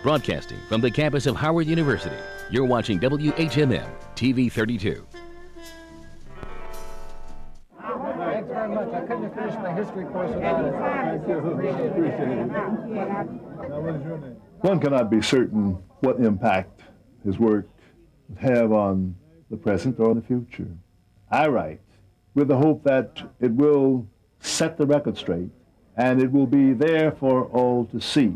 Broadcasting from the campus of Howard University, you're watching WHMM TV 32. Thanks very much. I couldn't have finished my history course without it. Thank you. Appreciate it. Now, what is your name? One cannot be certain what impact his work would have on the present or the future. I write with the hope that it will set the record straight and it will be there for all to see.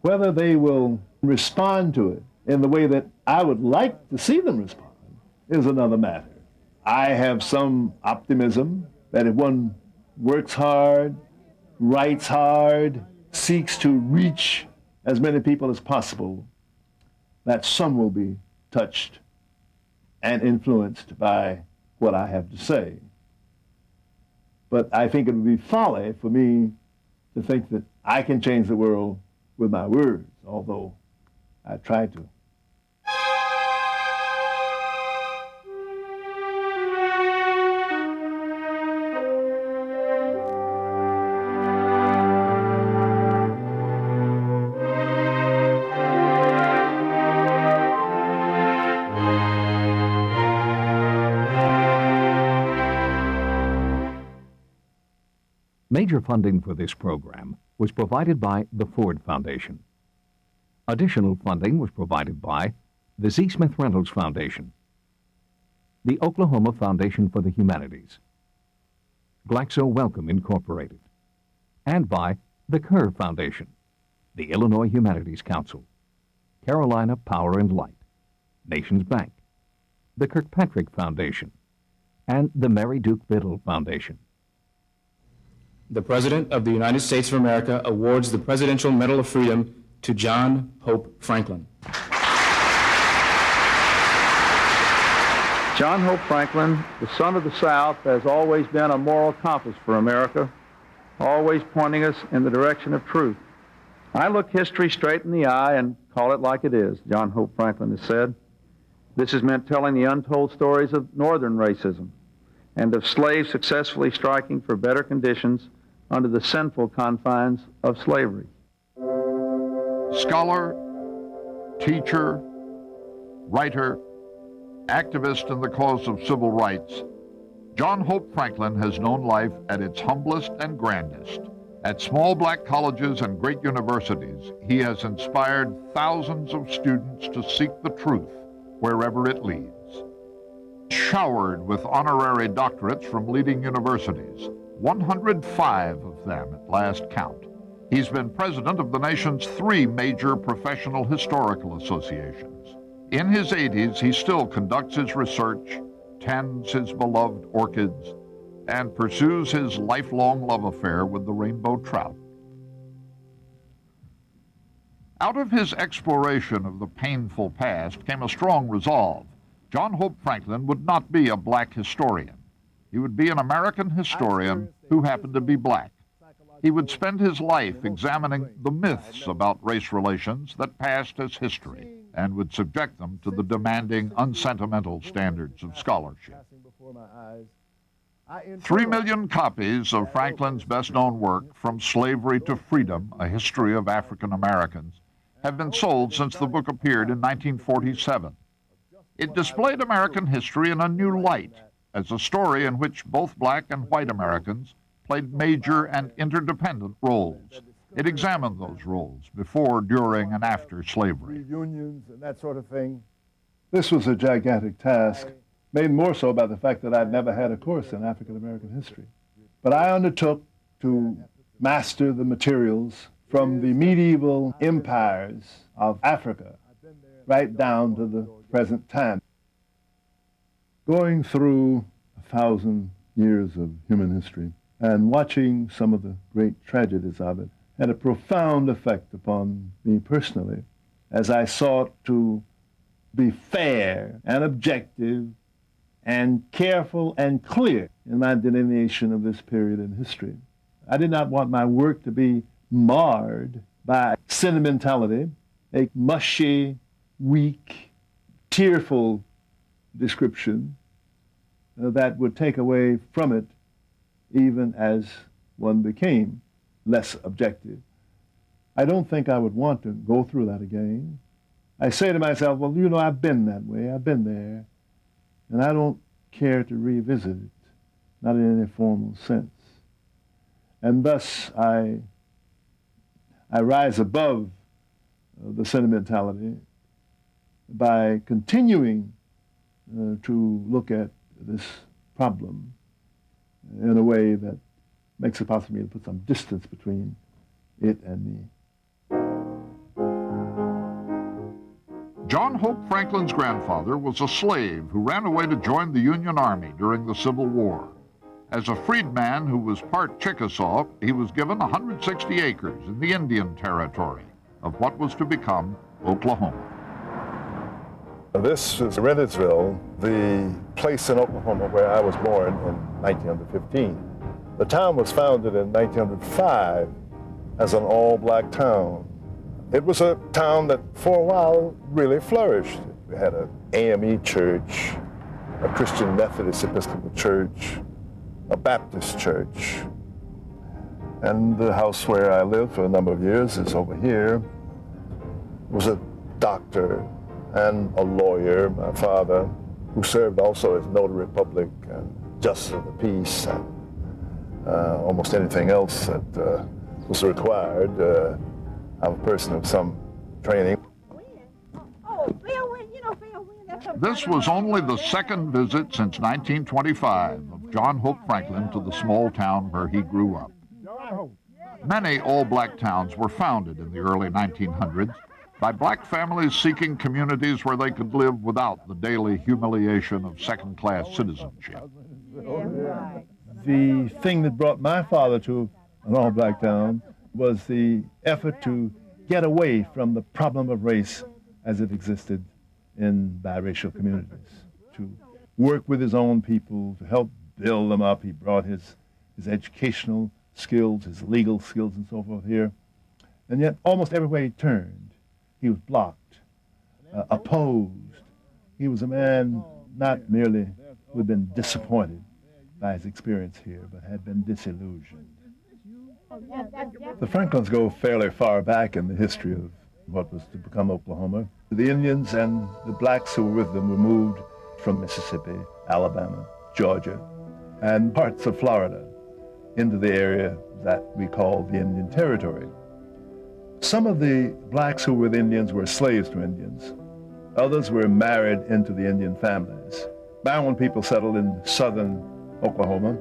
Whether they will respond to it in the way that I would like to see them respond is another matter. I have some optimism that if one works hard, writes hard, seeks to reach as many people as possible, that some will be touched and influenced by what I have to say. But I think it would be folly for me to think that I can change the world with my words, although I try to. Major funding for this program was provided by the Ford Foundation. Additional funding was provided by the Z. Smith Reynolds Foundation, the Oklahoma Foundation for the Humanities, Glaxo Wellcome Incorporated, and by the Kerr Foundation, the Illinois Humanities Council, Carolina Power and Light, Nations Bank, the Kirkpatrick Foundation, and the Mary Duke Biddle Foundation. The President of the United States of America awards the Presidential Medal of Freedom to John Hope Franklin. John Hope Franklin, the son of the South, has always been a moral compass for America, always pointing us in the direction of truth. I look history straight in the eye and call it like it is, John Hope Franklin has said. This has meant telling the untold stories of Northern racism and of slaves successfully striking for better conditions under the sinful confines of slavery. Scholar, teacher, writer, activist in the cause of civil rights, John Hope Franklin has known life at its humblest and grandest. At small black colleges and great universities, he has inspired thousands of students to seek the truth wherever it leads. Showered with honorary doctorates from leading universities, 105 of them at last count. He's been president of the nation's 3 major professional historical associations. In his 80s, he still conducts his research, tends his beloved orchids, and pursues his lifelong love affair with the rainbow trout. Out of his exploration of the painful past came a strong resolve. John Hope Franklin would not be a black historian. He would be an American historian who happened to be black. He would spend his life examining the myths about race relations that passed as history and would subject them to the demanding, unsentimental standards of scholarship. 3 million copies of Franklin's best-known work, From Slavery to Freedom, A History of African Americans, have been sold since the book appeared in 1947. It displayed American history in a new light, as a story in which both black and white Americans played major and interdependent roles. It examined those roles before, during, and after slavery. Reunions and that sort of thing. This was a gigantic task, made more so by the fact that I'd never had a course in African American history. But I undertook to master the materials from the medieval empires of Africa right down to the present time. Going through 1,000 years of human history and watching some of the great tragedies of it had a profound effect upon me personally as I sought to be fair and objective and careful and clear in my delineation of this period in history. I did not want my work to be marred by sentimentality, a mushy, weak, tearful description that would take away from it even as one became less objective. I don't think I would want to go through that again. I say to myself, well, you know, I've been that way, I've been there, and I don't care to revisit it, not in any formal sense. And thus I rise above the sentimentality by continuing to look at this problem in a way that makes it possible for me to put some distance between it and me. John Hope Franklin's grandfather was a slave who ran away to join the Union Army during the Civil War. As a freedman who was part Chickasaw, he was given 160 acres in the Indian Territory of what was to become Oklahoma. This is Rentiesville, the place in Oklahoma where I was born in 1915. The town was founded in 1905 as an all-black town. It was a town that for a while really flourished. We had an AME church, a Christian Methodist Episcopal church, a Baptist church. And the house where I lived for a number of years is over here. It was a doctor and a lawyer, my father, who served also as notary public and justice of the peace and almost anything else that was required of a person of some training. This was only the second visit since 1925 of John Hope Franklin to the small town where he grew up. Many all-black towns were founded in the early 1900s by black families seeking communities where they could live without the daily humiliation of second-class citizenship. The thing that brought my father to an all-black town was the effort to get away from the problem of race as it existed in biracial communities, to work with his own people, to help build them up. He brought his educational skills, his legal skills and so forth here. And yet almost everywhere he turned, he was blocked, opposed. He was a man not merely who had been disappointed by his experience here, but had been disillusioned. The Franklins go fairly far back in the history of what was to become Oklahoma. The Indians and the blacks who were with them were moved from Mississippi, Alabama, Georgia, and parts of Florida into the area that we call the Indian Territory. Some of the blacks who were with Indians were slaves to Indians. Others were married into the Indian families. My own people settled in southern Oklahoma,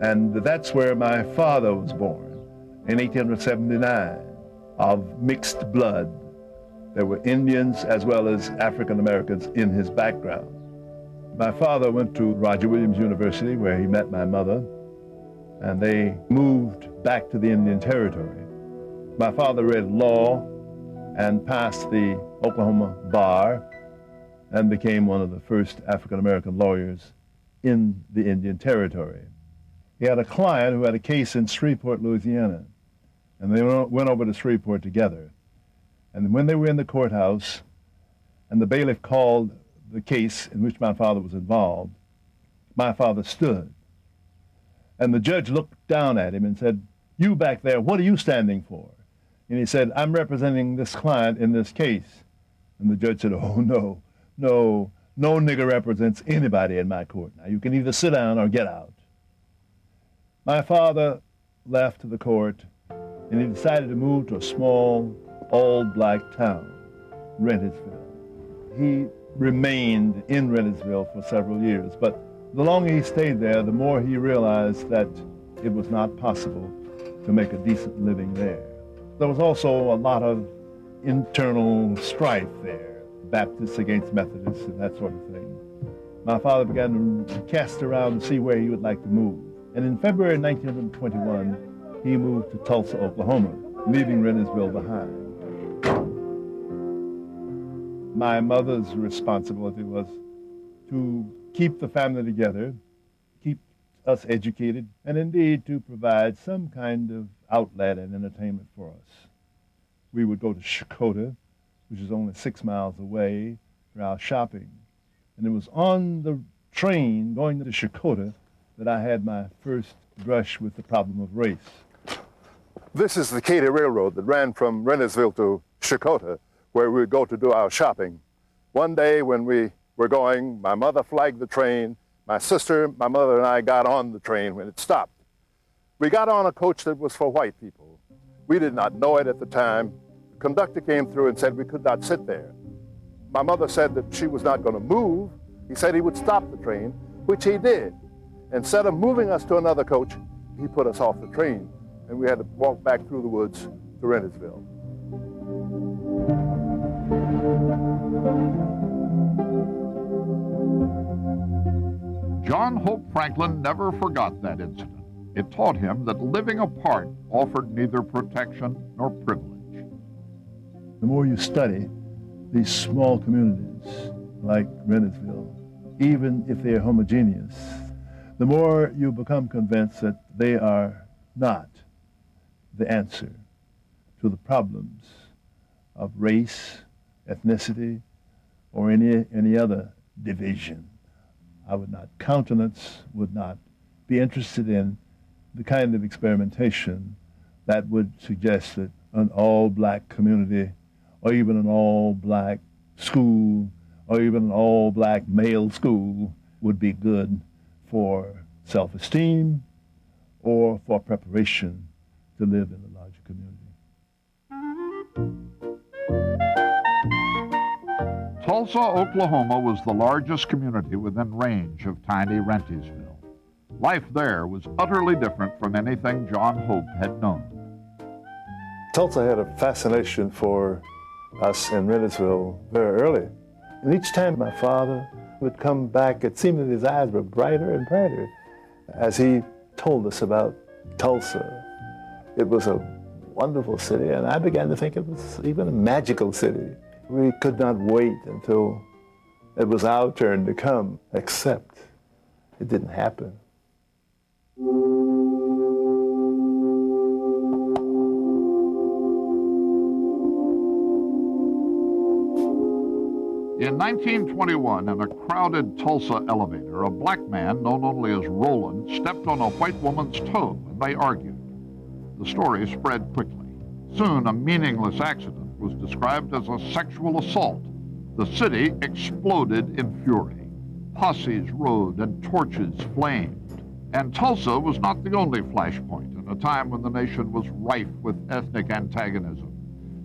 and that's where my father was born in 1879, of mixed blood. There were Indians as well as African Americans in his background. My father went to Roger Williams University, where he met my mother, and they moved back to the Indian Territory. My father read law and passed the Oklahoma bar and became one of the first African American lawyers in the Indian Territory. He had a client who had a case in Shreveport, Louisiana, and they went over to Shreveport together. And when they were in the courthouse, and the bailiff called the case in which my father was involved, my father stood. And the judge looked down at him and said, "You back there, what are you standing for?" And he said, "I'm representing this client in this case." And the judge said, "Oh, no nigger represents anybody in my court. Now, you can either sit down or get out." My father left the court, and he decided to move to a small, all-black town, Rentiesville. He remained in Rentiesville for several years, but the longer he stayed there, the more he realized that it was not possible to make a decent living there. There was also a lot of internal strife there, Baptists against Methodists and that sort of thing. My father began to cast around to see where he would like to move. And in February 1921, he moved to Tulsa, Oklahoma, leaving Rentiesville behind. My mother's responsibility was to keep the family together, keep us educated, and indeed to provide some kind of outlet and entertainment for us. We would go to Shakota, which is only 6 miles away, for our shopping. And it was on the train going to Shakota that I had my first brush with the problem of race. This is the Katy Railroad that ran from Rentiesville to Chakotah, where we would go to do our shopping. One day when we were going, my mother flagged the train. My sister, my mother, and I got on the train when it stopped. We got on a coach that was for white people. We did not know it at the time. The conductor came through and said we could not sit there. My mother said that she was not going to move. He said he would stop the train, which he did. Instead of moving us to another coach, he put us off the train, and we had to walk back through the woods to Rentiesville. John Hope Franklin never forgot that incident. It taught him that living apart offered neither protection nor privilege. The more you study these small communities like Rentiesville, even if they are homogeneous, the more you become convinced that they are not the answer to the problems of race, ethnicity, or any other division. I would not countenance, would not be interested in the kind of experimentation that would suggest that an all-black community, or even an all-black school, or even an all-black male school would be good for self-esteem or for preparation to live in a larger community. Tulsa, Oklahoma was the largest community within range of tiny Rentiesville. Life there was utterly different from anything John Hope had known. Tulsa had a fascination for us in Rentiesville very early. And each time my father would come back, it seemed that his eyes were brighter and brighter as he told us about Tulsa. It was a wonderful city, and I began to think it was even a magical city. We could not wait until it was our turn to come, except it didn't happen. In 1921, in a crowded Tulsa elevator, a black man, known only as Roland, stepped on a white woman's toe, and they argued. The story spread quickly. Soon, a meaningless accident was described as a sexual assault. The city exploded in fury. Posses rode and torches flamed. And Tulsa was not the only flashpoint in a time when the nation was rife with ethnic antagonism.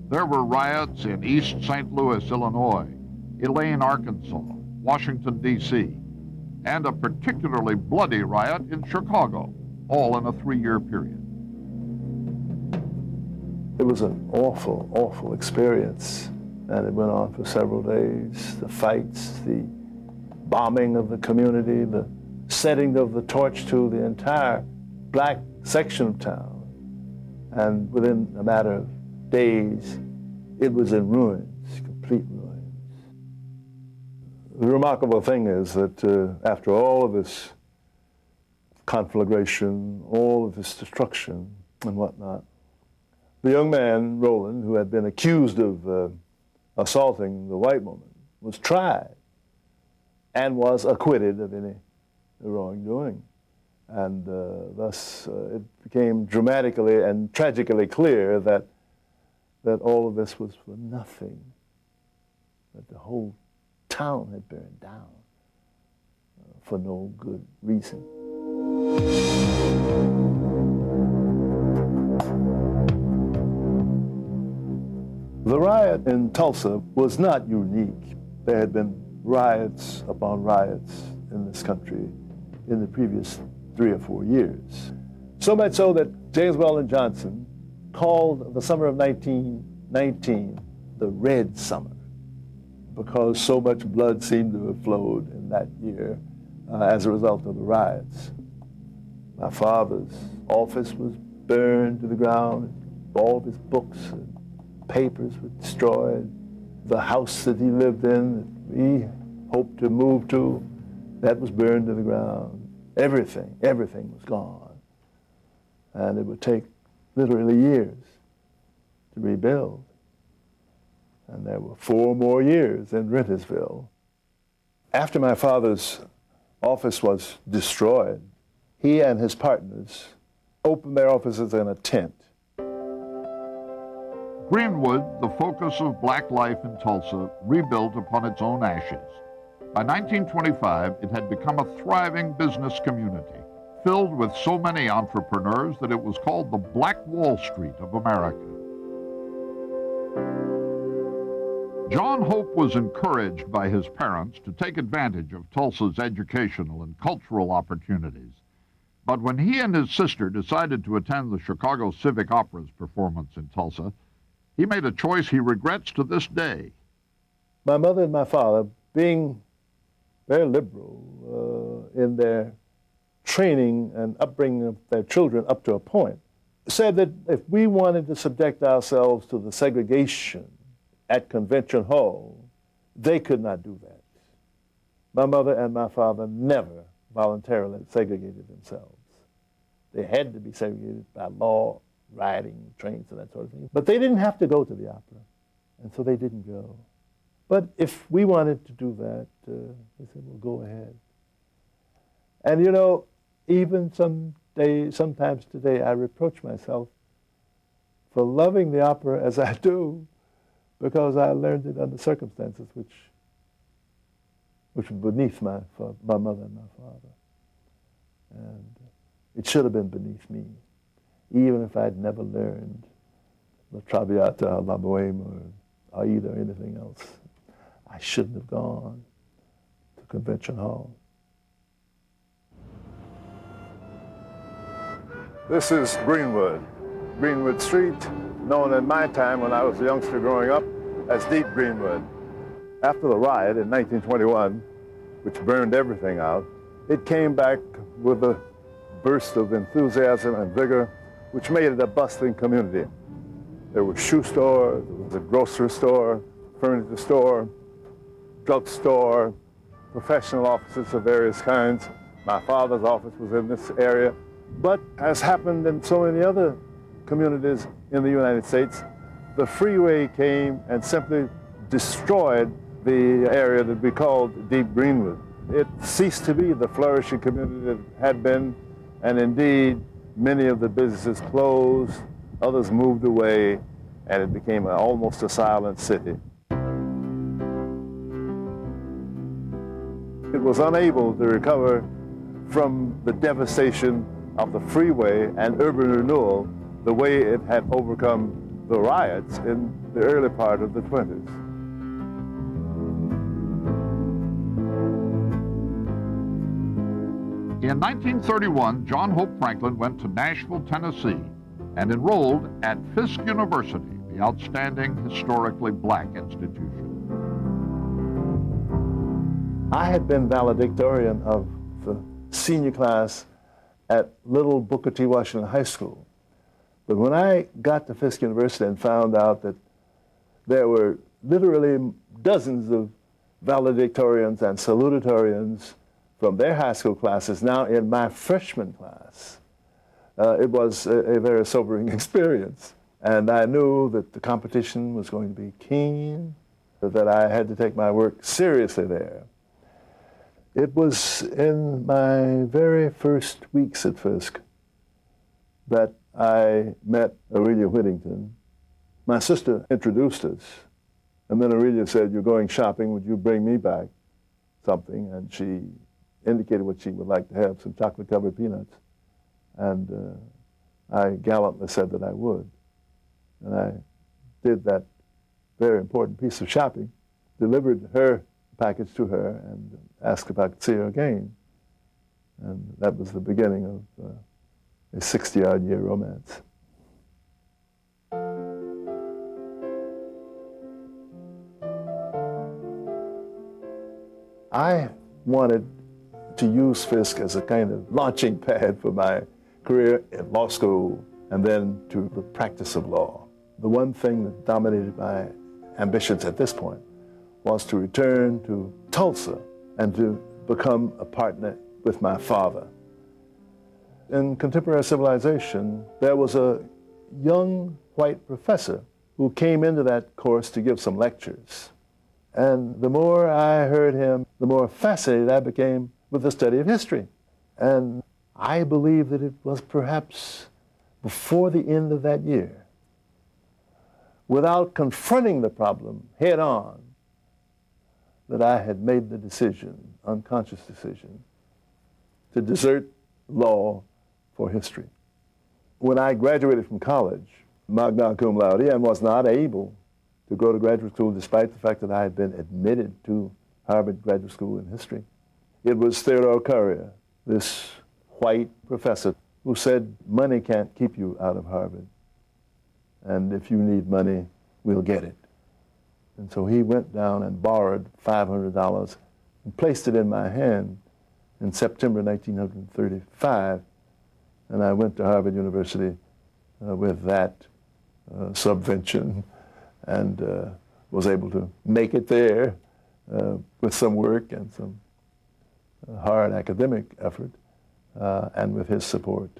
There were riots in East St. Louis, Illinois, Elaine, Arkansas, Washington, D.C., and a particularly bloody riot in Chicago, all in a 3-year period. It was an awful, awful experience, and it went on for several days. The fights, the bombing of the community, the setting of the torch to the entire black section of town. And within a matter of days, it was in ruins, complete ruins. The remarkable thing is that after all of this conflagration, all of this destruction and whatnot, the young man, Roland, who had been accused of assaulting the white woman, was tried and was acquitted of any wrongdoing. And thus it became dramatically and tragically clear that all of this was for nothing, that the whole town had burned down for no good reason. The riot in Tulsa was not unique. There had been riots upon riots in this country in the previous 3 or 4 years. So much so that James Weldon Johnson called the summer of 1919 the Red Summer, because so much blood seemed to have flowed in that year as a result of the riots. My father's office was burned to the ground. All of his books and papers were destroyed. The house that he lived in, that we hoped to move to, that was burned to the ground. Everything was gone. And it would take literally years to rebuild. And there were 4 more years in Rentiesville. After my father's office was destroyed, he and his partners opened their offices in a tent Greenwood, the focus of black life in Tulsa, rebuilt upon its own ashes. By 1925, it had become a thriving business community, filled with so many entrepreneurs that it was called the Black Wall Street of America. John Hope was encouraged by his parents to take advantage of Tulsa's educational and cultural opportunities. But when he and his sister decided to attend the Chicago Civic Opera's performance in Tulsa, he made a choice he regrets to this day. My mother and my father, being very liberal in their training and upbringing of their children up to a point, said that if we wanted to subject ourselves to the segregation at Convention Hall, they could not do that. My mother and my father never voluntarily segregated themselves. They had to be segregated by law, riding, trains, and that sort of thing. But they didn't have to go to the opera, and so they didn't go. But if we wanted to do that, they said, well, go ahead. And you know, even sometimes today, I reproach myself for loving the opera as I do, because I learned it under circumstances which were beneath my mother and my father. And it should have been beneath me, even if I'd never learned La Traviata, La Bohème, or Aida, or anything else. I shouldn't have gone to Convention Hall. This is Greenwood Street, known in my time when I was a youngster growing up as Deep Greenwood. After the riot in 1921, which burned everything out, it came back with a burst of enthusiasm and vigor, which made it a bustling community. There were shoe stores, there was a grocery store, furniture store, drugstore, professional offices of various kinds. My father's office was in this area. But as happened in so many other communities in the United States, the freeway came and simply destroyed the area that we called Deep Greenwood. It ceased to be the flourishing community that it had been, and indeed, many of the businesses closed, others moved away, and it became almost a silent city. It was unable to recover from the devastation of the freeway and urban renewal the way it had overcome the riots in the early part of the 20s. In 1931, John Hope Franklin went to Nashville, Tennessee, and enrolled at Fisk University, the outstanding historically black institution. I had been valedictorian of the senior class at Little Booker T. Washington High School. But when I got to Fisk University and found out that there were literally dozens of valedictorians and salutatorians from their high school classes now in my freshman class, it was a very sobering experience. And I knew that the competition was going to be keen, that I had to take my work seriously there. It was in my very first weeks at Fisk that I met Aurelia Whittington. My sister introduced us, and then Aurelia said, "You're going shopping, would you bring me back something?" And she indicated what she would like to have, some chocolate-covered peanuts. And I gallantly said that I would. And I did that very important piece of shopping, delivered her package to her, and asked if I could see her again. And that was the beginning of a 60-odd-year romance. I wanted to use Fisk as a kind of launching pad for my career in law school and then to the practice of law. The one thing that dominated my ambitions at this point was to return to Tulsa and to become a partner with my father. In contemporary civilization, there was a young white professor who came into that course to give some lectures. And the more I heard him, the more fascinated I became with the study of history. And I believe that it was perhaps before the end of that year without confronting the problem head on, that I had made the decision, unconscious decision, to desert law for history. When I graduated from college, magna cum laude, and was not able to go to graduate school despite the fact that I had been admitted to Harvard Graduate School in history, it was Theodore Currier, this white professor, who said, money can't keep you out of Harvard, and if you need money, we'll get it. And so he went down and borrowed $500 and placed it in my hand in September 1935, and I went to Harvard University with that subvention and was able to make it there with some work and some hard academic effort and with his support.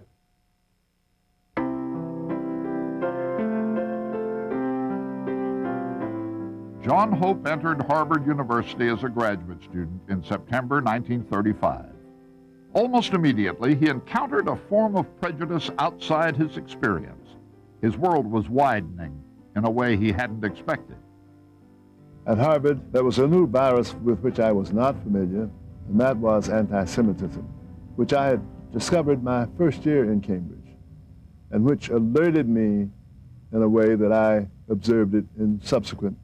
John Hope entered Harvard University as a graduate student in September 1935. Almost immediately, he encountered a form of prejudice outside his experience. His world was widening in a way he hadn't expected. At Harvard, there was a new virus with which I was not familiar, and that was anti-Semitism, which I had discovered my first year in Cambridge, and which alerted me in a way that I observed it in subsequent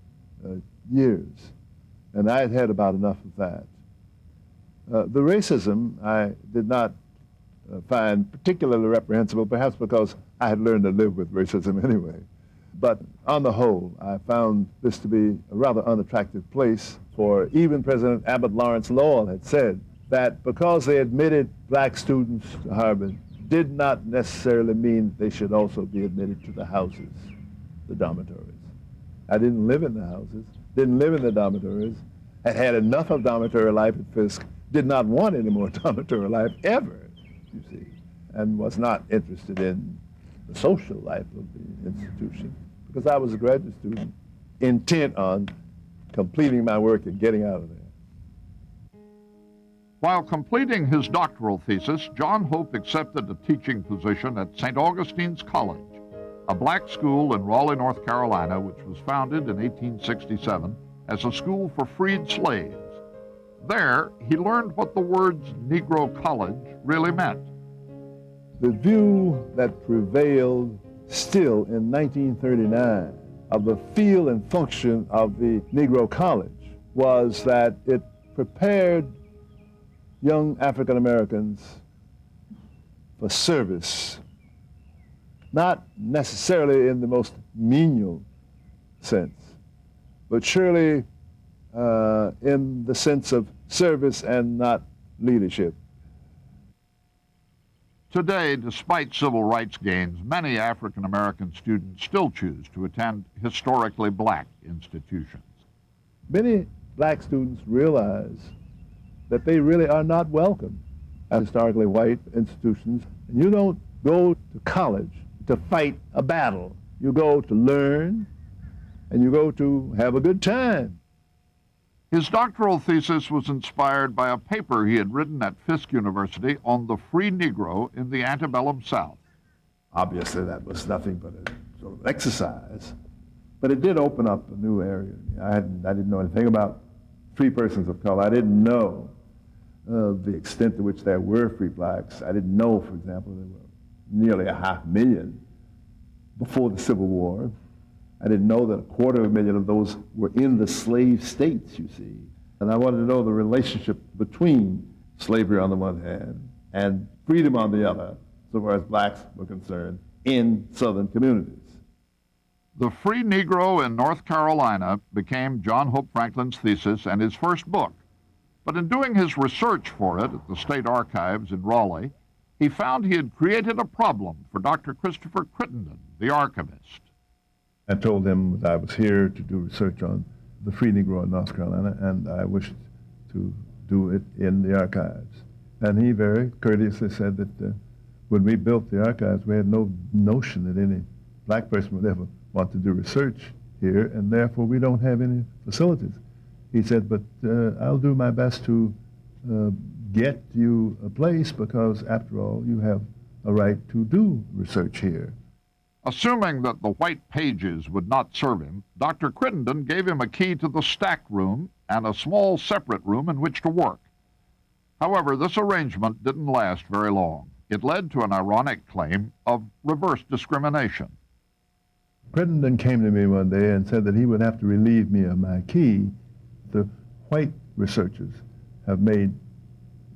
years. And I had had about enough of that. The racism I did not find particularly reprehensible, perhaps because I had learned to live with racism anyway. But on the whole, I found this to be a rather unattractive place, for even President Abbott Lawrence Lowell had said that because they admitted black students to Harvard did not necessarily mean they should also be admitted to the houses, the dormitories. I didn't live in the houses, didn't live in the dormitories, had had enough of dormitory life at Fisk, did not want any more dormitory life ever, you see, and was not interested in the social life of the institution, because I was a graduate student intent on completing my work and getting out of there. While completing his doctoral thesis, John Hope accepted a teaching position at St. Augustine's College, a black school in Raleigh, North Carolina, which was founded in 1867 as a school for freed slaves. There, he learned what the words Negro College really meant. The view that prevailed still in 1939 of the feel and function of the Negro College was that it prepared young African Americans for service, not necessarily in the most menial sense, but surely in the sense of service and not leadership. Today, despite civil rights gains, many African American students still choose to attend historically black institutions. Many black students realize that they really are not welcome at historically white institutions. And you don't go to college to fight a battle. You go to learn, and you go to have a good time. His doctoral thesis was inspired by a paper he had written at Fisk University on the free Negro in the antebellum South. Obviously, that was nothing but a sort of exercise, but it did open up a new area. I didn't know anything about free persons of color. I didn't know the extent to which there were free blacks. I didn't know, for example, there were nearly 500,000 before the Civil War. I didn't know that 250,000 of those were in the slave states, you see. And I wanted to know the relationship between slavery on the one hand and freedom on the other, so far as blacks were concerned, in Southern communities. The Free Negro in North Carolina became John Hope Franklin's thesis and his first book. But in doing his research for it at the State Archives in Raleigh, he found he had created a problem for Dr. Christopher Crittenden, the archivist. I told him that I was here to do research on the Free Negro in North Carolina, and I wished to do it in the archives. And he very courteously said that when we built the archives, we had no notion that any black person would ever want to do research here, and therefore we don't have any facilities. He said, but I'll do my best to get you a place, because after all, you have a right to do research here. Assuming that the white pages would not serve him, Dr. Crittenden gave him a key to the stack room and a small separate room in which to work. However, this arrangement didn't last very long. It led to an ironic claim of reverse discrimination. Crittenden came to me one day and said that he would have to relieve me of my key. The white researchers have made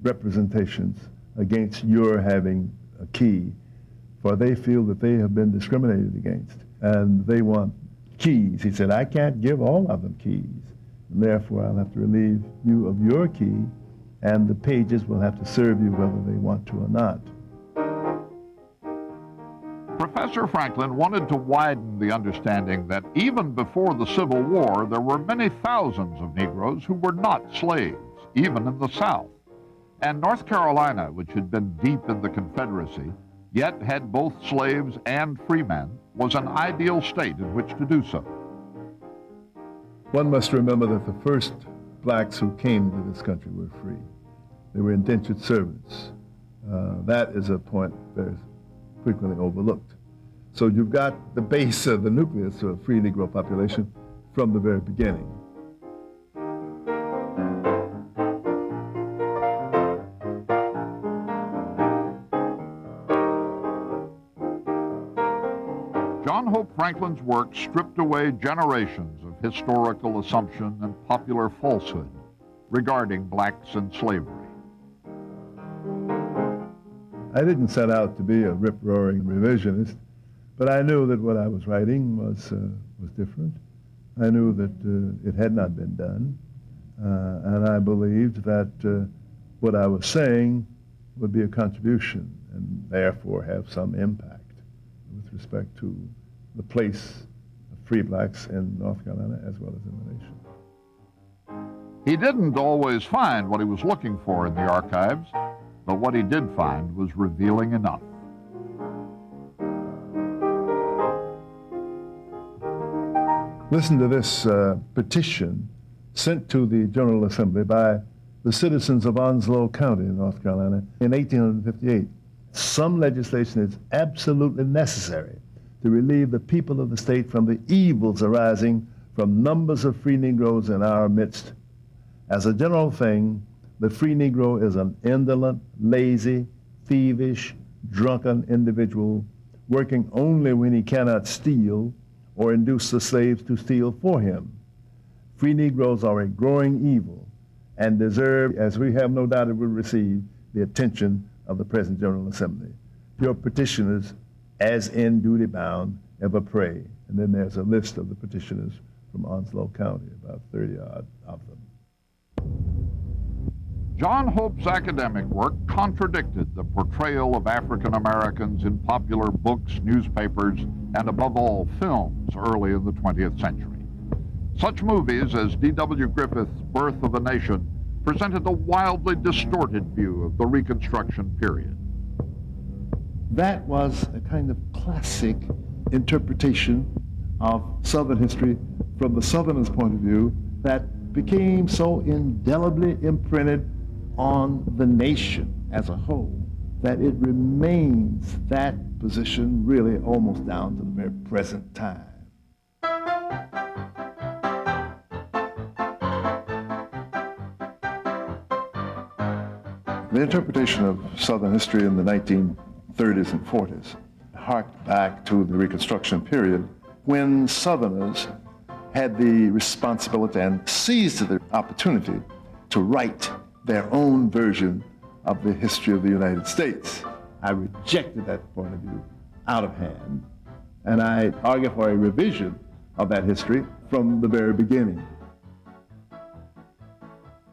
representations against your having a key, for they feel that they have been discriminated against, and they want keys. He said, I can't give all of them keys, and therefore I'll have to relieve you of your key, and the pages will have to serve you whether they want to or not. Professor Franklin wanted to widen the understanding that even before the Civil War, there were many thousands of Negroes who were not slaves, even in the South. And North Carolina, which had been deep in the Confederacy, yet had both slaves and freemen, was an ideal state in which to do so. One must remember that the first blacks who came to this country were free. They were indentured servants. That is a point very frequently overlooked. So you've got the base of the nucleus of a free Negro population from the very beginning. John Hope Franklin's work stripped away generations of historical assumption and popular falsehood regarding blacks and slavery. I didn't set out to be a rip-roaring revisionist, but I knew that what I was writing was different. I knew that it had not been done, and I believed that what I was saying would be a contribution and therefore have some impact with respect to the place of free blacks in North Carolina as well as in the nation. He didn't always find what he was looking for in the archives, but what he did find was revealing enough. Listen to this petition sent to the General Assembly by the citizens of Onslow County in North Carolina in 1858. Some legislation is absolutely necessary to relieve the people of the state from the evils arising from numbers of free Negroes in our midst. As a general thing, the free Negro is an indolent, lazy, thievish, drunken individual working only when he cannot steal or induce the slaves to steal for him. Free Negroes are a growing evil and deserve, as we have no doubt it will receive, the attention of the present General Assembly. Your petitioners, as in duty bound, ever pray. And then there's a list of the petitioners from Onslow County, about 30-odd of them. John Hope's academic work contradicted the portrayal of African Americans in popular books, newspapers, and above all, films early in the 20th century. Such movies as D.W. Griffith's Birth of a Nation presented a wildly distorted view of the Reconstruction period. That was a kind of classic interpretation of Southern history from the Southerners' point of view that became so indelibly imprinted on the nation as a whole that it remains that position really almost down to the very present time. The interpretation of Southern history in the 1930s and 40s harked back to the Reconstruction period when Southerners had the responsibility and seized the opportunity to write their own version of the history of the United States. I rejected that point of view out of hand, and I argued for a revision of that history from the very beginning.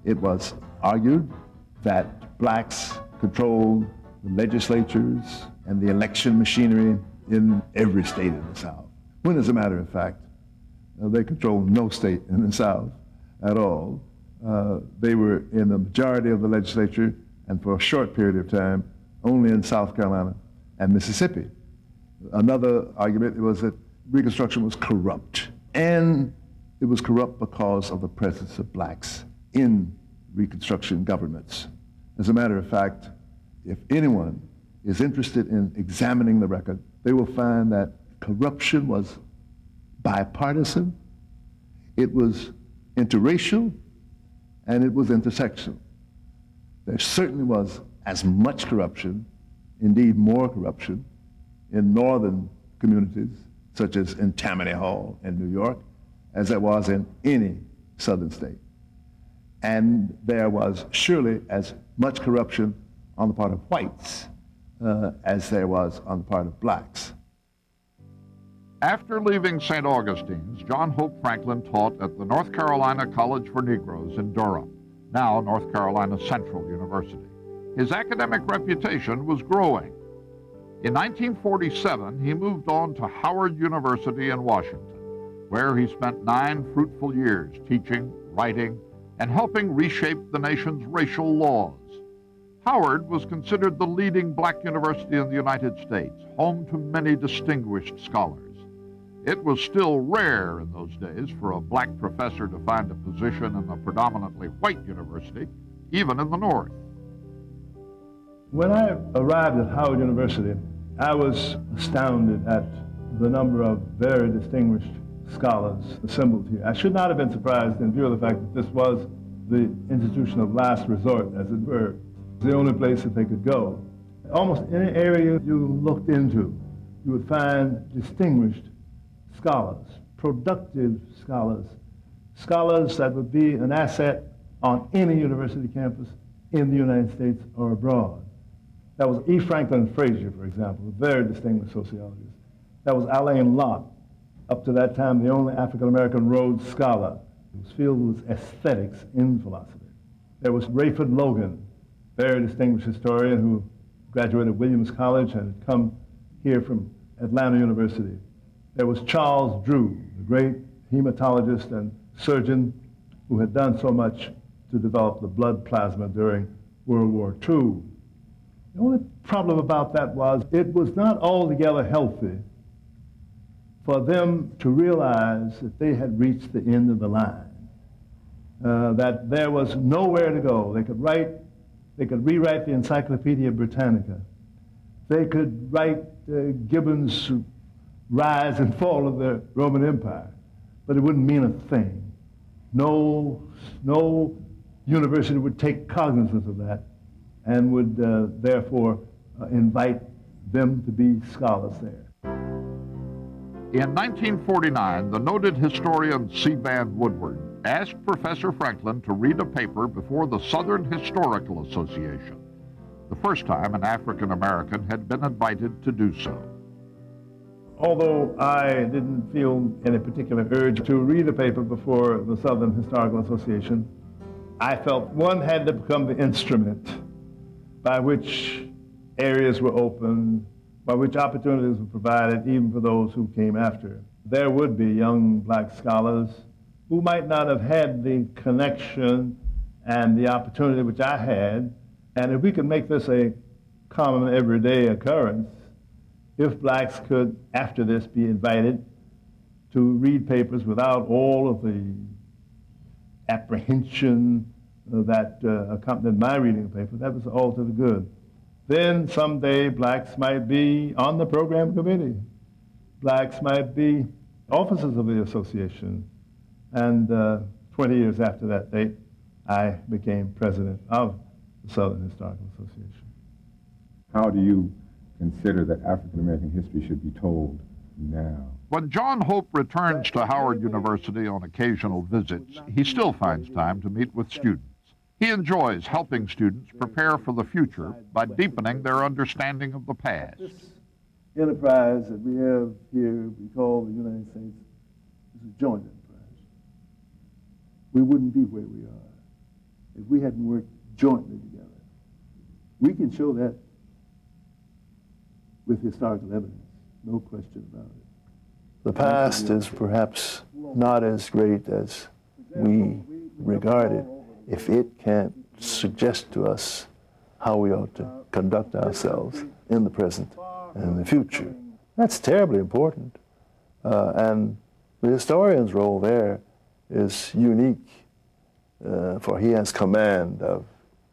It was argued that blacks controlled the legislatures and the election machinery in every state in the South, when as a matter of fact, they controlled no state in the South at all. They were in the majority of the legislature, and for a short period of time, only in South Carolina and Mississippi. Another argument was that Reconstruction was corrupt, and it was corrupt because of the presence of blacks in Reconstruction governments. As a matter of fact, if anyone is interested in examining the record, they will find that corruption was bipartisan, it was interracial, and it was intersectional. There certainly was as much corruption, indeed more corruption, in northern communities, such as in Tammany Hall in New York, as there was in any southern state. And there was surely as much corruption on the part of whites as there was on the part of blacks. After leaving St. Augustine's, John Hope Franklin taught at the North Carolina College for Negroes in Durham, now North Carolina Central University. His academic reputation was growing. In 1947, he moved on to Howard University in Washington, where he spent 9 fruitful years teaching, writing, and helping reshape the nation's racial laws. Howard was considered the leading black university in the United States, home to many distinguished scholars. It was still rare in those days for a black professor to find a position in a predominantly white university, even in the North. When I arrived at Howard University, I was astounded at the number of very distinguished scholars assembled here. I should not have been surprised in view of the fact that this was the institution of last resort, as it were, the only place that they could go. Almost any area you looked into, you would find distinguished scholars, productive scholars, scholars that would be an asset on any university campus in the United States or abroad. That was E. Franklin Frazier, for example, a very distinguished sociologist. That was Alain Locke, up to that time the only African-American Rhodes Scholar whose field was aesthetics in philosophy. There was Rayford Logan, very distinguished historian who graduated Williams College and had come here from Atlanta University. There was Charles Drew, the great hematologist and surgeon who had done so much to develop the blood plasma during World War II. The only problem about that was it was not altogether healthy for them to realize that they had reached the end of the line, that there was nowhere to go. They could rewrite the Encyclopedia Britannica. They could write Gibbon's Rise and Fall of the Roman Empire, but it wouldn't mean a thing. No university would take cognizance of that and would therefore invite them to be scholars there. In 1949, the noted historian C. Vann Woodward asked Professor Franklin to read a paper before the Southern Historical Association, the first time an African American had been invited to do so. Although I didn't feel any particular urge to read a paper before the Southern Historical Association, I felt one had to become the instrument by which areas were opened, by which opportunities were provided even for those who came after. There would be young black scholars who might not have had the connection and the opportunity which I had, and if we could make this a common everyday occurrence, if blacks could, after this, be invited to read papers without all of the apprehension that accompanied my reading of paper, that was all to the good. Then someday blacks might be on the program committee. Blacks might be officers of the association. And 20 years after that date, I became president of the Southern Historical Association. How do you consider that African American history should be told now? When John Hope returns to Howard University on occasional visits, he still finds time to meet with students. He enjoys helping students prepare for the future by deepening their understanding of the past. This enterprise that we have here, we call the United States, is a joint enterprise. We wouldn't be where we are if we hadn't worked jointly together. We can show that with historical evidence, no question about it. The past is perhaps not as great as we regard it if it can't suggest to us how we ought to conduct ourselves in the present and in the future. That's terribly important. And the historian's role there is unique, for he has command of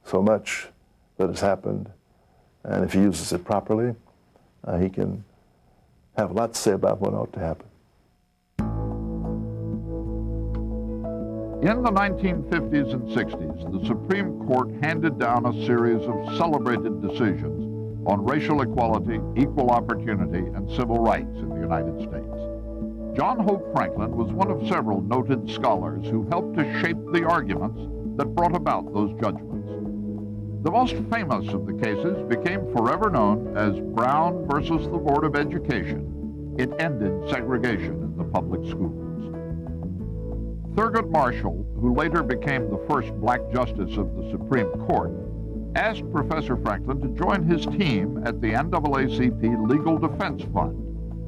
so much that has happened, and if he uses it properly, he can have a lot to say about what ought to happen. In the 1950s and 60s, the Supreme Court handed down a series of celebrated decisions on racial equality, equal opportunity, and civil rights in the United States. John Hope Franklin was one of several noted scholars who helped to shape the arguments that brought about those judgments. The most famous of the cases became forever known as Brown versus the Board of Education. It ended segregation in the public schools. Thurgood Marshall, who later became the first black justice of the Supreme Court, asked Professor Franklin to join his team at the NAACP Legal Defense Fund,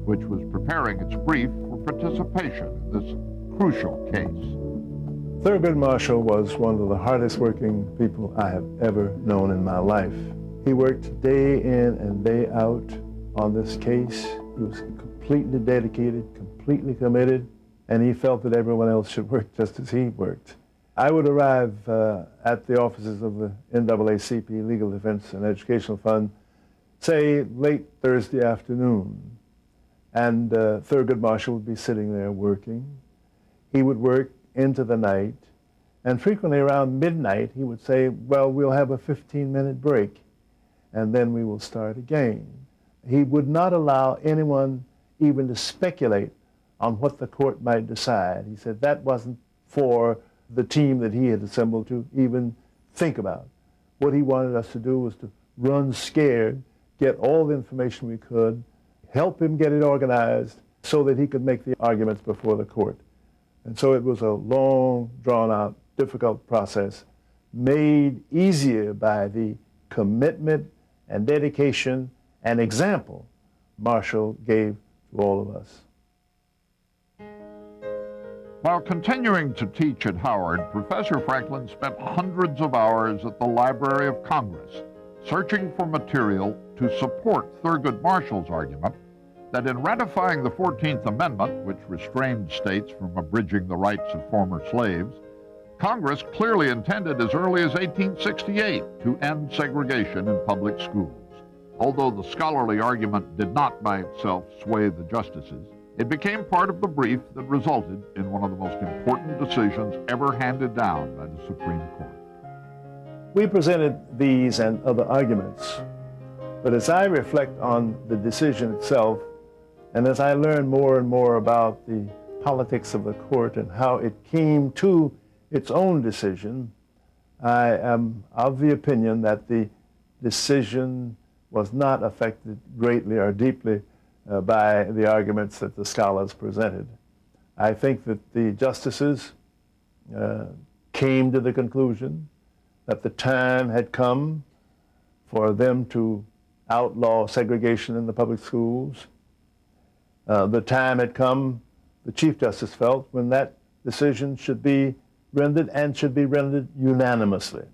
which was preparing its brief for participation in this crucial case. Thurgood Marshall was one of the hardest working people I have ever known in my life. He worked day in and day out on this case. He was completely dedicated, completely committed, and he felt that everyone else should work just as he worked. I would arrive at the offices of the NAACP Legal Defense and Educational Fund, say late Thursday afternoon, and Thurgood Marshall would be sitting there working. He would work into the night, and frequently around midnight he would say, well, we'll have a 15-minute break, and then we will start again. He would not allow anyone even to speculate on what the court might decide. He said that wasn't for the team that he had assembled to even think about. What he wanted us to do was to run scared, get all the information we could, help him get it organized so that he could make the arguments before the court. And so it was a long, drawn-out, difficult process, made easier by the commitment and dedication and example Marshall gave to all of us. While continuing to teach at Howard, Professor Franklin spent hundreds of hours at the Library of Congress searching for material to support Thurgood Marshall's argument that in ratifying the 14th Amendment, which restrained states from abridging the rights of former slaves, Congress clearly intended as early as 1868 to end segregation in public schools. Although the scholarly argument did not by itself sway the justices, it became part of the brief that resulted in one of the most important decisions ever handed down by the Supreme Court. We presented these and other arguments, but as I reflect on the decision itself, and as I learn more and more about the politics of the court and how it came to its own decision, I am of the opinion that the decision was not affected greatly or deeply by the arguments that the scholars presented. I think that the justices came to the conclusion that the time had come for them to outlaw segregation in the public schools. The time had come, the Chief Justice felt, when that decision should be rendered and should be rendered unanimously.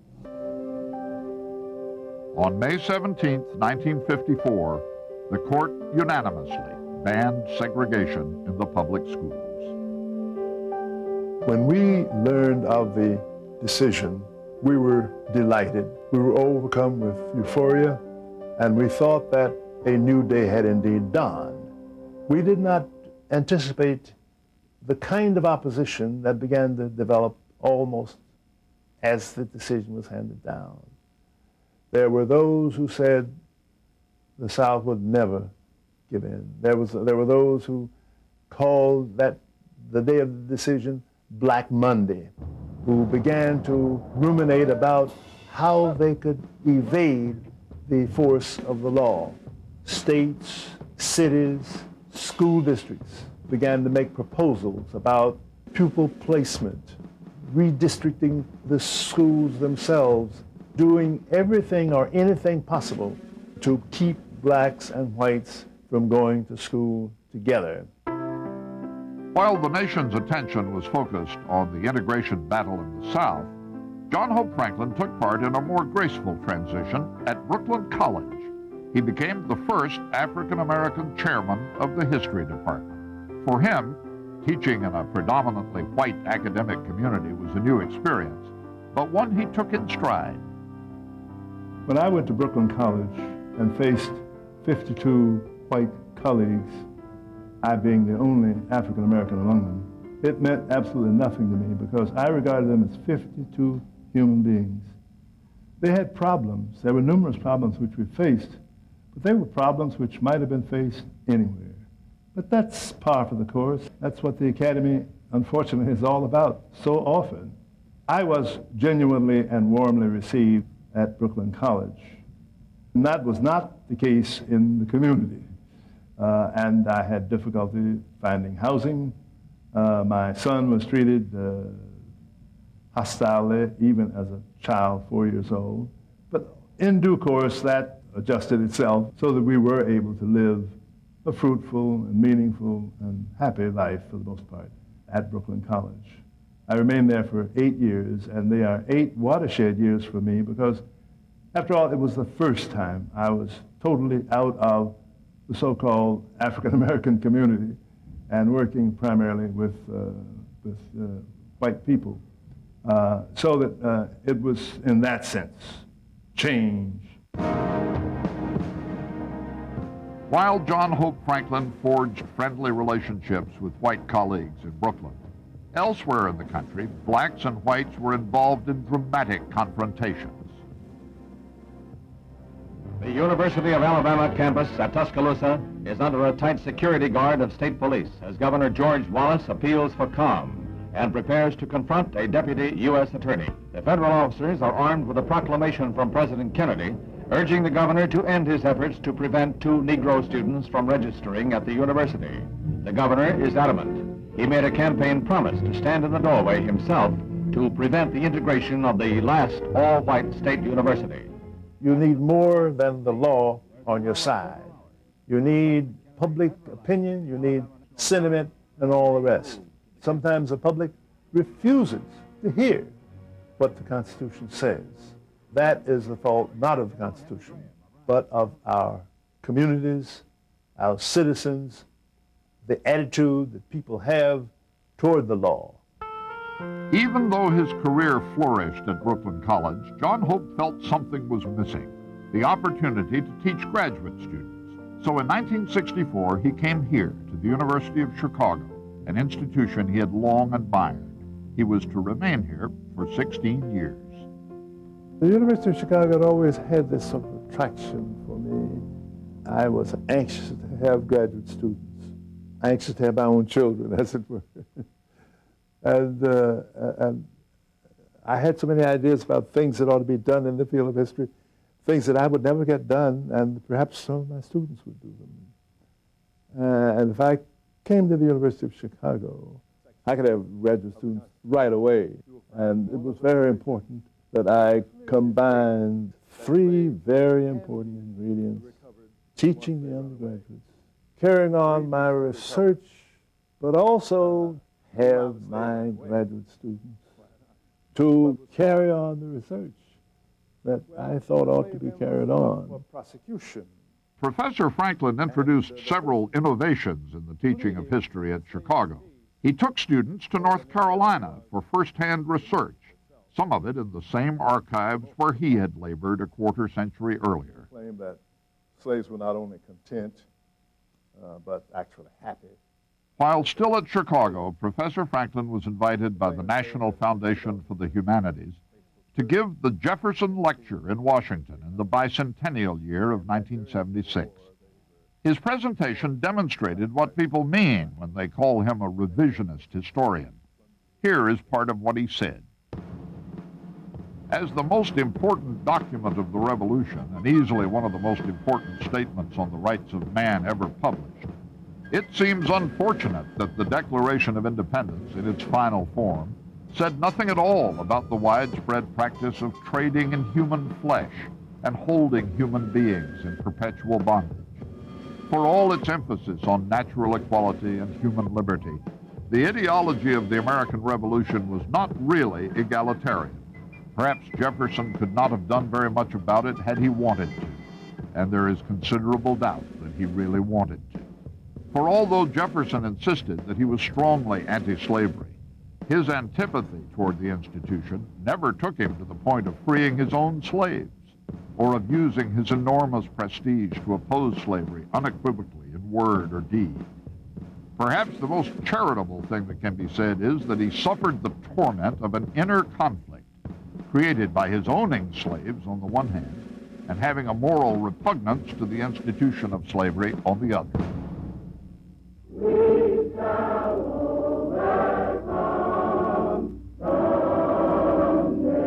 On May 17, 1954, the court unanimously banned segregation in the public schools. When we learned of the decision, we were delighted. We were overcome with euphoria, and we thought that a new day had indeed dawned. We did not anticipate the kind of opposition that began to develop almost as the decision was handed down. There were those who said the South would never give in. There were those who called that the day of the decision Black Monday, who began to ruminate about how they could evade the force of the law. States, cities, school districts began to make proposals about pupil placement, redistricting the schools themselves, doing everything or anything possible to keep blacks and whites from going to school together. While the nation's attention was focused on the integration battle in the South, John Hope Franklin took part in a more graceful transition at Brooklyn College. He became the first African-American chairman of the history department. For him, teaching in a predominantly white academic community was a new experience, but one he took in stride. When I went to Brooklyn College and faced 52 white colleagues, I being the only African American among them, it meant absolutely nothing to me because I regarded them as 52 human beings. They had problems. There were numerous problems which we faced, but they were problems which might have been faced anywhere. But that's par for the course. That's what the Academy, unfortunately, is all about so often. I was genuinely and warmly received at Brooklyn College. And that was not the case in the community. And I had difficulty finding housing. My son was treated hostilely, even as a child, 4 years old. But in due course, that adjusted itself so that we were able to live a fruitful and meaningful and happy life, for the most part, at Brooklyn College. I remained there for 8 years, and they are 8 watershed years for me because, after all, it was the first time I was totally out of the so-called African-American community and working primarily with white people. So that it was, in that sense, change. While John Hope Franklin forged friendly relationships with white colleagues in Brooklyn, elsewhere in the country, blacks and whites were involved in dramatic confrontations. The University of Alabama campus at Tuscaloosa is under a tight security guard of state police as Governor George Wallace appeals for calm and prepares to confront a deputy U.S. attorney. The federal officers are armed with a proclamation from President Kennedy urging the governor to end his efforts to prevent 2 Negro students from registering at the university. The governor is adamant. He made a campaign promise to stand in the doorway himself to prevent the integration of the last all-white state university. You need more than the law on your side. You need public opinion, you need sentiment, and all the rest. Sometimes the public refuses to hear what the Constitution says. That is the fault not of the Constitution, but of our communities, our citizens, the attitude that people have toward the law. Even though his career flourished at Brooklyn College, John Hope felt something was missing, the opportunity to teach graduate students. So in 1964, he came here to the University of Chicago, an institution he had long admired. He was to remain here for 16 years. The University of Chicago had always had this sort of attraction for me. I was anxious to have graduate students, anxious to have my own children, as it were. And I had so many ideas about things that ought to be done in the field of history, things that I would never get done, and perhaps some of my students would do them. And if I came to the University of Chicago, I could have graduate students right away. And it was very important that I combined 3 very important ingredients: teaching the undergraduates, carrying on my research, but also have my graduate students to carry on the research that I thought ought to be carried on. Prosecution. Professor Franklin introduced several innovations in the teaching of history at Chicago. He took students to North Carolina for first-hand research, some of it in the same archives where he had labored a quarter-century earlier. Claimed that slaves were not only content, but actually happy. While still at Chicago, Professor Franklin was invited by the National Foundation for the Humanities to give the Jefferson Lecture in Washington in the bicentennial year of 1976. His presentation demonstrated what people mean when they call him a revisionist historian. Here is part of what he said. As the most important document of the Revolution, and easily one of the most important statements on the rights of man ever published, it seems unfortunate that the Declaration of Independence, in its final form, said nothing at all about the widespread practice of trading in human flesh and holding human beings in perpetual bondage. For all its emphasis on natural equality and human liberty, the ideology of the American Revolution was not really egalitarian. Perhaps Jefferson could not have done very much about it had he wanted to, and there is considerable doubt that he really wanted to. For although Jefferson insisted that he was strongly anti-slavery, his antipathy toward the institution never took him to the point of freeing his own slaves or of using his enormous prestige to oppose slavery unequivocally in word or deed. Perhaps the most charitable thing that can be said is that he suffered the torment of an inner conflict created by his owning slaves on the one hand and having a moral repugnance to the institution of slavery on the other. We shall overcome someday.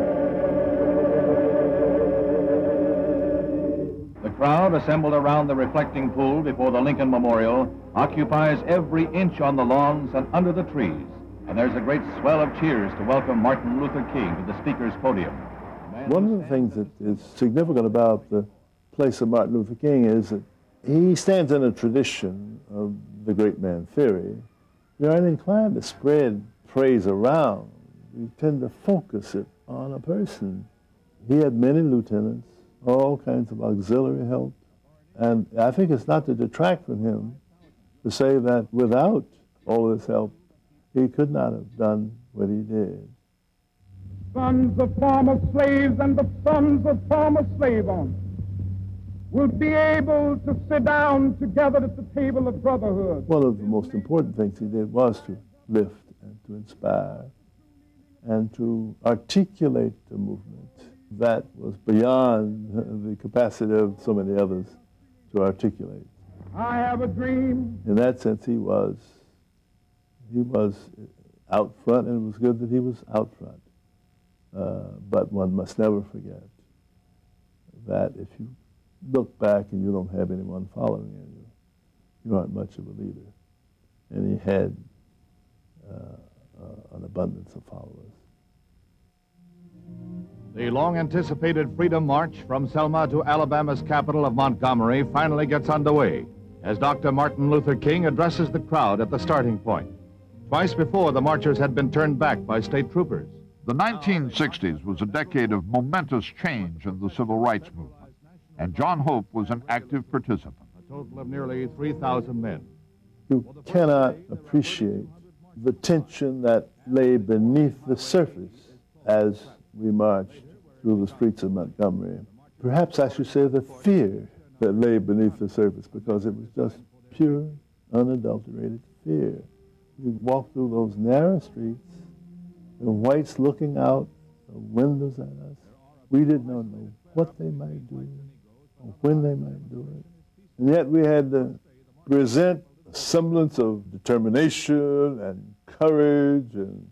The crowd assembled around the reflecting pool before the Lincoln Memorial occupies every inch on the lawns and under the trees, and there's a great swell of cheers to welcome Martin Luther King to the speaker's podium. One of the things that is significant about the place of Martin Luther King is that he stands in a tradition of the great man theory. We aren't inclined to spread praise around. We tend to focus it on a person. He had many lieutenants, all kinds of auxiliary help, and I think it's not to detract from him to say that without all this help, he could not have done what he did. Sons of former slaves and the sons of former slave owners will be able to sit down together at the table of brotherhood. One of the most important things he did was to lift and to inspire and to articulate the movement that was beyond the capacity of so many others to articulate. I have a dream. In that sense, he was out front, and it was good that he was out front. But one must never forget that if you look back and you don't have anyone following you, you aren't much of a leader. And he had an abundance of followers. The long-anticipated Freedom March from Selma to Alabama's capital of Montgomery finally gets underway as Dr. Martin Luther King addresses the crowd at the starting point. Twice before, the marchers had been turned back by state troopers. The 1960s was a decade of momentous change in the civil rights movement, and John Hope was an active participant. A total of nearly 3,000 men. You cannot appreciate the tension that lay beneath the surface as we marched through the streets of Montgomery. Perhaps I should say the fear that lay beneath the surface, because it was just pure, unadulterated fear. We walked through those narrow streets, the whites looking out the windows at us. We did not know what they might do or when they might do it. And yet we had to present a semblance of determination and courage and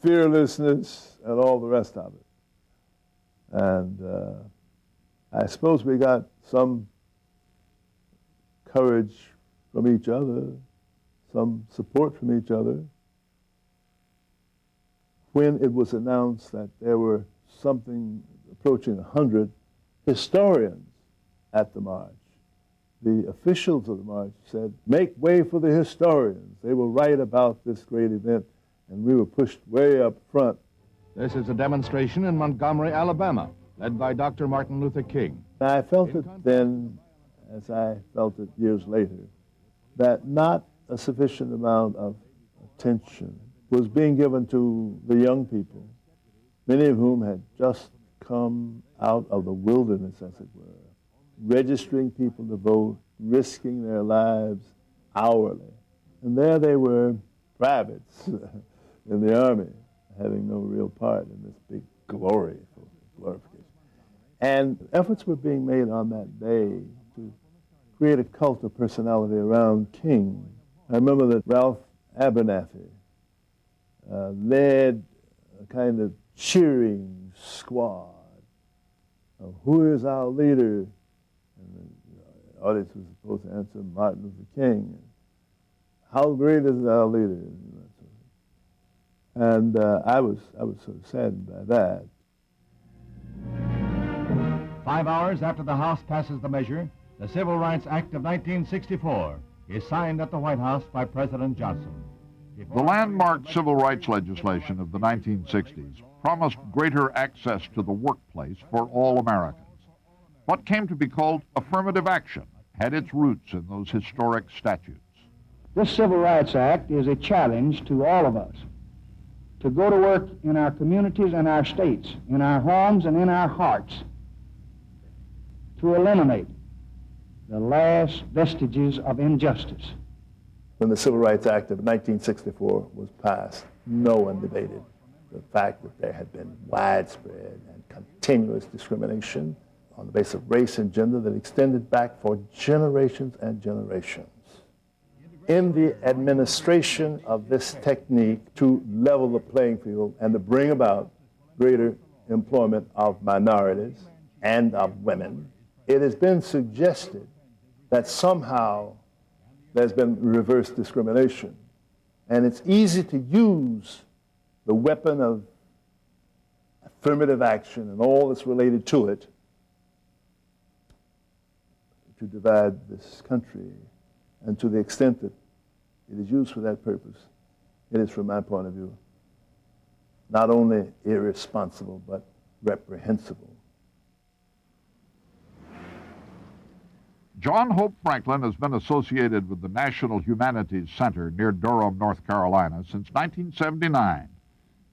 fearlessness and all the rest of it. And I suppose we got some courage from each other, some support from each other, when it was announced that there were something approaching 100 historians at the march. The officials of the march said, "Make way for the historians. They will write about this great event," and we were pushed way up front. This is a demonstration in Montgomery, Alabama, led by Dr. Martin Luther King. I felt it then, as I felt it years later, that not a sufficient amount of attention was being given to the young people, many of whom had just come out of the wilderness, as it were, registering people to vote, risking their lives hourly. And there they were, privates in the Army, having no real part in this big glorification. And efforts were being made on that day to create a cult of personality around King. I remember that Ralph Abernathy led a kind of cheering squad of who is our leader? And the audience was supposed to answer Martin Luther King. How great is our leader? And I was sort of saddened by that. 5 hours after the House passes the measure, the Civil Rights Act of 1964 is signed at the White House by President Johnson. The landmark civil rights legislation of the 1960s promised greater access to the workplace for all Americans. What came to be called affirmative action had its roots in those historic statutes. This Civil Rights Act is a challenge to all of us to go to work in our communities and our states, in our homes and in our hearts, to eliminate the last vestiges of injustice, When the Civil Rights Act of 1964 was passed, no one debated the fact that there had been widespread and continuous discrimination on the basis of race and gender that extended back for generations and generations. In the administration of this technique to level the playing field and to bring about greater employment of minorities and of women, it has been suggested that somehow there's been reverse discrimination. And it's easy to use the weapon of affirmative action and all that's related to it to divide this country. And to the extent that it is used for that purpose, it is, from my point of view, not only irresponsible, but reprehensible. John Hope Franklin has been associated with the National Humanities Center near Durham, North Carolina, since 1979.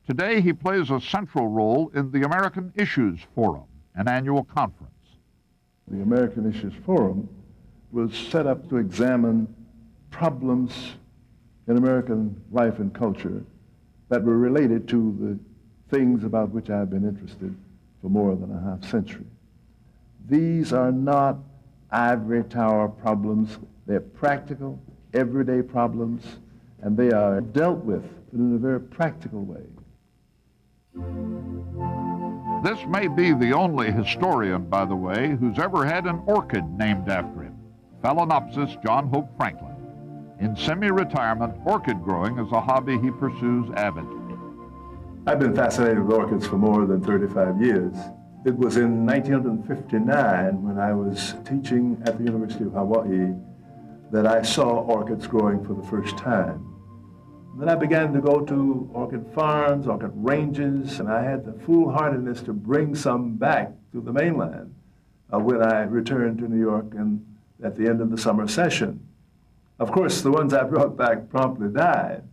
Today, he plays a central role in the American Issues Forum, an annual conference. The American Issues Forum was set up to examine problems in American life and culture that were related to the things about which I've been interested for more than a half century. These are not ivory tower problems. They're practical, everyday problems, and they are dealt with in a very practical way. This may be the only historian, by the way, who's ever had an orchid named after him, Phalaenopsis John Hope Franklin. In semi-retirement, orchid growing is a hobby he pursues avidly. I've been fascinated with orchids for more than 35 years. It was in 1959 when I was teaching at the University of Hawaii that I saw orchids growing for the first time. Then I began to go to orchid farms, orchid ranges, and I had the foolhardiness to bring some back to the mainland when I returned to New York at the end of the summer session. Of course, the ones I brought back promptly died.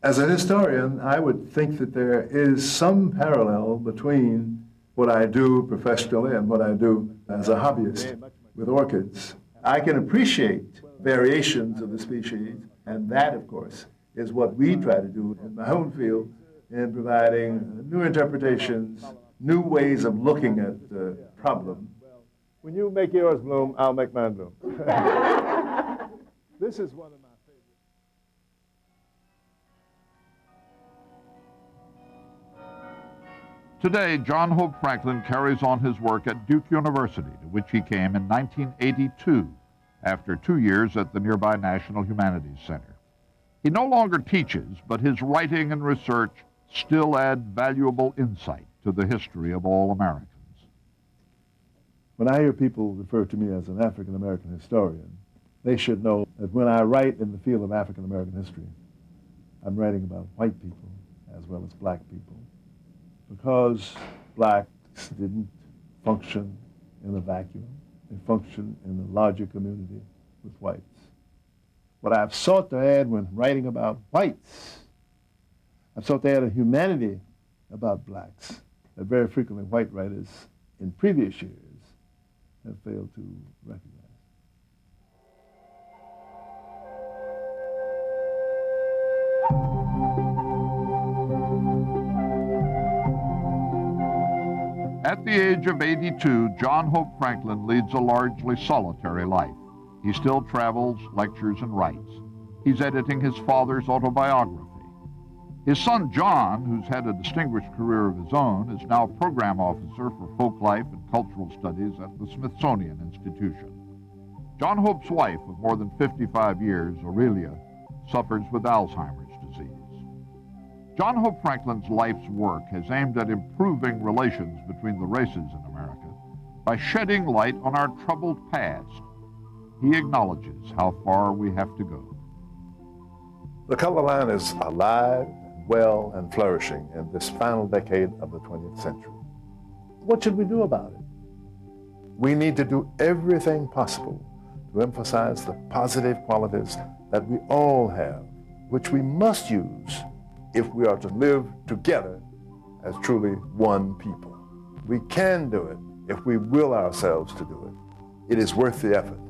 As a historian, I would think that there is some parallel between what I do professionally and what I do as a hobbyist with orchids. I can appreciate variations of the species, and that, of course, is what we try to do in my own field in providing new interpretations, new ways of looking at the problem. When you make yours bloom, I'll make mine bloom. This is one of my favorites. Today, John Hope Franklin carries on his work at Duke University, to which he came in 1982, after 2 years at the nearby National Humanities Center. He no longer teaches, but his writing and research still add valuable insight to the history of all Americans. When I hear people refer to me as an African-American historian, they should know that when I write in the field of African-American history, I'm writing about white people as well as black people, because blacks didn't function in a vacuum. They functioned in a larger community with whites. What I've sought to add when writing about whites, I've sought to add a humanity about blacks that very frequently white writers in previous years have failed to recognize. At the age of 82, John Hope Franklin leads a largely solitary life. He still travels, lectures, and writes. He's editing his father's autobiography. His son, John, who's had a distinguished career of his own, is now program officer for folk life and cultural studies at the Smithsonian Institution. John Hope's wife of more than 55 years, Aurelia, suffers with Alzheimer's disease. John Hope Franklin's life's work has aimed at improving relations between the races in America by shedding light on our troubled past. He acknowledges how far we have to go. The color line is alive, well, and flourishing in this final decade of the 20th century. What should we do about it? We need to do everything possible to emphasize the positive qualities that we all have, which we must use if we are to live together as truly one people. We can do it if we will ourselves to do it. It is worth the effort.